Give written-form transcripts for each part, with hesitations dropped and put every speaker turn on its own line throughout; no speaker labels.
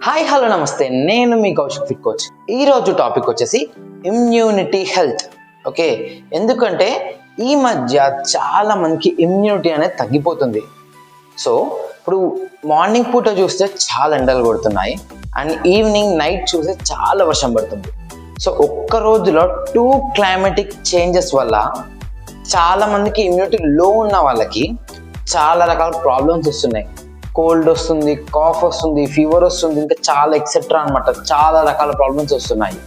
Hi hello నమస్తే, నేను మీ Kaushik fit coach. ఈరోజు టాపిక్ వచ్చేసి ఇమ్యూనిటీ హెల్త్. ఓకే, ఎందుకంటే ఈ మధ్య చాలా మందికి ఇమ్యూనిటీ అనేది తగ్గిపోతుంది. సో ఇప్పుడు మార్నింగ్ పూట చూస్తే చాలా ఎండలు కొడుతున్నాయి అండ్ ఈవినింగ్ నైట్ చూస్తే చాలా వర్షం పడుతుంది. సో ఒక్క రోజులో 2 క్లైమాటిక్ చేంజెస్ వల్ల చాలా మందికి ఇమ్యూనిటీ లో ఉన్న వాళ్ళకి చాలా రకాల ప్రాబ్లమ్స్ వస్తున్నాయి. కోల్డ్ వస్తుంది, కాఫ్ వస్తుంది, ఫీవర్ వస్తుంది, ఇంకా చాలా ఎక్సెట్రా అనమాట. చాలా రకాల ప్రాబ్లమ్స్ వస్తున్నాయి.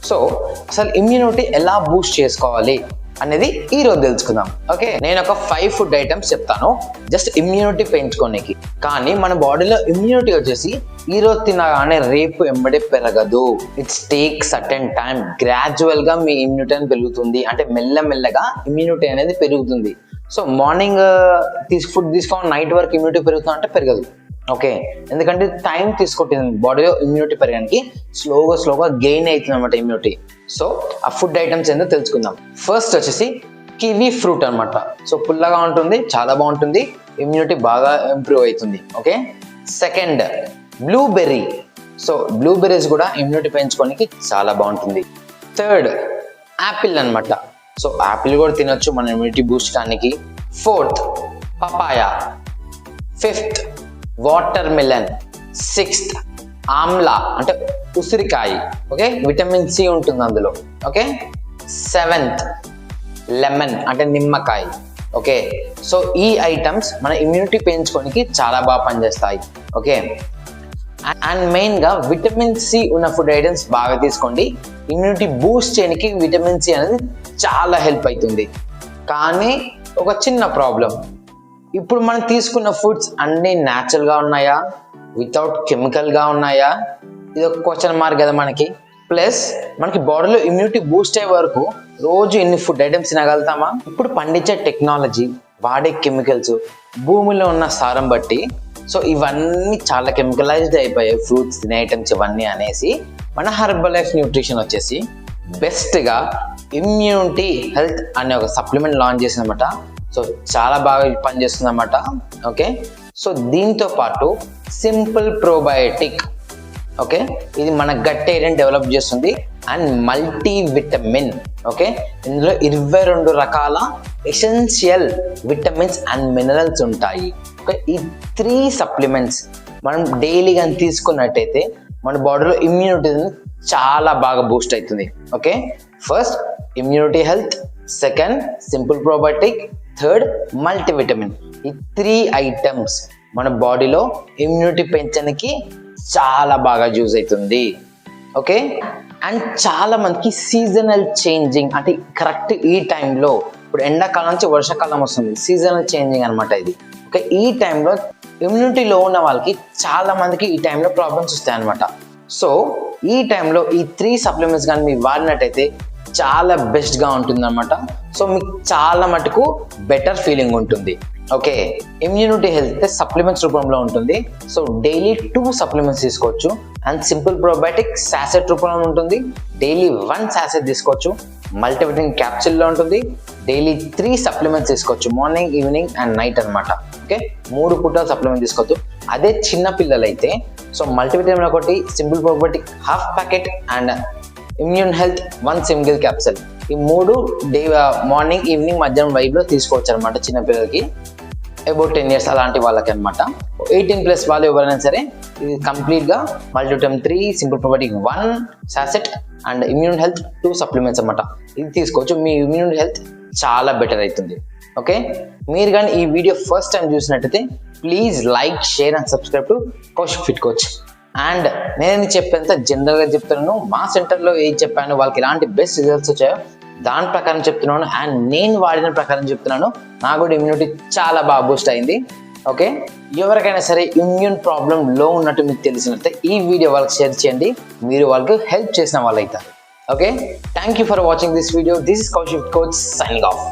సో అసలు ఇమ్యూనిటీ ఎలా బూస్ట్ చేసుకోవాలి అనేది ఈరోజు తెలుసుకుందాం. ఓకే, నేను ఒక 5 ఫుడ్ ఐటమ్స్ చెప్తాను జస్ట్ ఇమ్యూనిటీ పెంచుకోనికి. కానీ మన బాడీలో ఇమ్యూనిటీ వచ్చేసి ఈరోజు తినగానే రేపు ఎంబడే పెరగదు. It's take certain time. Gradual గా మీ ఇమ్యూనిటీ అనేది పెరుగుతుంది, అంటే మెల్లమెల్లగా ఇమ్యూనిటీ అనేది పెరుగుతుంది. సో మార్నింగ్ ఫుడ్ తీసుకోవాలి, నైట్ వరకు ఇమ్యూనిటీ పెరుగుతుంది అంటే పెరగదు. ఓకే, ఎందుకంటే టైం తీసుకుంటుంది బాడీలో ఇమ్యూనిటీ పెరగడానికి. స్లోగా గెయిన్ అవుతుంది అనమాట ఇమ్యూనిటీ. సో ఆ ఫుడ్ ఐటమ్స్ ఏందో తెలుసుకుందాం. ఫస్ట్ వచ్చేసి కివీ ఫ్రూట్ అనమాట. సో పుల్లగా ఉంటుంది, చాలా బాగుంటుంది, ఇమ్యూనిటీ బాగా ఇంప్రూవ్ అవుతుంది. Okay, second blueberry. So blueberries కూడా ఇమ్యూనిటీ పెంచుకోనికి చాలా బాగుంటుంది. థర్డ్ యాపిల్ అనమాట. సో యాపిల్ కూడా తినొచ్చు మన ఇమ్యూనిటీ బూస్ట్ కానికి. Fourth papaya. Fifth watermelon. Sixth amla అంటే ఉసిరికాయ. ఓకే, విటమిన్ సి ఉంటుంది అందులో. ఓకే, సెవెంత్ లెమన్ అంటే నిమ్మకాయ. ఓకే, సో ఈ ఐటమ్స్ మన ఇమ్యూనిటీ పెంచుకోనికి చాలా బాగా పనిచేస్తాయి. ఓకే, అండ్ మెయిన్గా విటమిన్ సి ఉన్న ఫుడ్ ఐటమ్స్ బాగా తీసుకోండి. ఇమ్యూనిటీ బూస్ట్ చేయడానికి విటమిన్ సి అనేది చాలా హెల్ప్ అవుతుంది. కానీ ఒక చిన్న ప్రాబ్లం, ఇప్పుడు మనం తీసుకున్న ఫుడ్స్ అన్నీ న్యాచురల్గా ఉన్నాయా, వితౌట్ కెమికల్గా ఉన్నాయా, ఇది ఒక క్వశ్చన్ మార్క్ కదా మనకి. ప్లస్ మనకి బాడీలో ఇమ్యూనిటీ బూస్ట్ అయ్యే వరకు రోజు ఇన్ని ఫుడ్ ఐటమ్స్ తినగలుగుతామా? ఇప్పుడు పండించే టెక్నాలజీ, వాడే కెమికల్స్, భూమిలో ఉన్న సారం బట్టి సో ఇవన్నీ చాలా కెమికలైజ్డ్ అయిపోయాయి ఫ్రూట్స్ తినే ఐటమ్స్ ఇవన్నీ అనేసి మన హెర్బల్ లైఫ్ న్యూట్రిషన్ వచ్చేసి బెస్ట్గా ఇమ్యూనిటీ హెల్త్ అనే ఒక సప్లిమెంట్ లాంచ్ చేసిందన్నమాట. సో చాలా బాగా పనిచేస్తుంది అన్నమాట. ఓకే, సో దీంతో పాటు సింపుల్ ప్రోబయోటిక్. ఓకే, ఇది మన గట్ ఏరియాని డెవలప్ చేస్తుంది అండ్ మల్టీ విటమిన్. ఓకే, ఇందులో 22 రకాల ఎసెన్షియల్ విటమిన్స్ అండ్ మినరల్స్ ఉంటాయి. ఓకే, ఈ 3 సప్లిమెంట్స్ మనం డైలీ కానీ తీసుకున్నట్టయితే మన బాడీలో ఇమ్యూనిటీ చాలా బాగా బూస్ట్ అవుతుంది. Okay, first immunity health, second simple probiotic, third multivitamin. ఈ 3 ఐటమ్స్ మన బాడీలో ఇమ్యూనిటీ పెంచడానికి చాలా బాగా యూజ్ అవుతుంది. ఓకే, అండ్ చాలా మందికి సీజనల్ చేంజింగ్ అంటే కరెక్ట్ ఈ టైంలో, ఇప్పుడు ఎండాకాలం నుంచి వర్షాకాలం వస్తుంది, సీజనల్ చేంజింగ్ అనమాట ఇది. ఓకే, ఈ టైంలో ఇమ్యూనిటీ లో ఉన్న వాళ్ళకి చాలా మందికి ఈ టైంలో ప్రాబ్లమ్స్ వస్తాయి అనమాట. సో ఈ టైంలో ఈ 3 సప్లిమెంట్స్ కానీ మీరు వాడినట్టయితే చాలా బెస్ట్గా ఉంటుంది అనమాట. సో మీకు చాలా మటుకు బెటర్ ఫీలింగ్ ఉంటుంది. ఓకే, ఇమ్యూనిటీ హెల్త్ సప్లిమెంట్స్ రూపంలో ఉంటుంది. సో డైలీ 2 సప్లిమెంట్స్ తీసుకోవచ్చు. అండ్ సింపుల్ ప్రోబయోటిక్ సాసెట్ రూపంలో ఉంటుంది, డైలీ 1 సాసెట్ తీసుకోవచ్చు. మల్టీవిటమిన్ క్యాప్సిల్లో ఉంటుంది, డైలీ 3 సప్లిమెంట్స్ తీసుకోవచ్చు, మార్నింగ్ ఈవినింగ్ అండ్ నైట్ అనమాట. ఓకే, 3 పూటల సప్లిమెంట్ తీసుకోవచ్చు. అదే చిన్న పిల్లలైతే సో మల్టీవిటమిన్ ఒకటి, simple probiotic half packet and immune health 1 single capsule. ఈ 3 డే మార్నింగ్ ఈవినింగ్ మధ్యాహ్నం వైబ్లో తీసుకోవచ్చు అనమాట చిన్నపిల్లలకి, అబౌట్ 10 years అలాంటి వాళ్ళకి అనమాట. 18+ వాళ్ళు ఎవరైనా సరే ఇది కంప్లీట్గా multivitamin 3, simple probiotic 1 sachet and immune health 2 supplements అనమాట. ఇది తీసుకోవచ్చు, మీ ఇమ్యూన్ హెల్త్ చాలా బెటర్ అవుతుంది. ఓకే, మీరు కానీ ఈ వీడియో ఫస్ట్ టైం చూసినట్టయితే please like, share and subscribe to Kaushik fit coach. And నేను చెప్పేంత జనరల్గా చెప్తున్నాను, మా సెంటర్లో ఏం చెప్పాను, వాళ్ళకి ఎలాంటి బెస్ట్ రిజల్ట్స్ వచ్చాయో దాని ప్రకారం చెప్తున్నాను. అండ్ నేను వాడిన ప్రకారం చెప్తున్నాను, నాకు కూడా ఇమ్యూనిటీ చాలా బాగా బూస్ట్ అయింది. ఓకే, ఎవరికైనా సరే ఇమ్యూన్ ప్రాబ్లం లో ఉన్నట్టు మీకు తెలిసినట్లయితే ఈ వీడియో వాళ్ళకి షేర్ చేయండి, మీరు వాళ్ళకి హెల్ప్ చేసిన వాళ్ళు అవుతారు. Okay, thank you for watching this video. This is Kaushik coach signing off.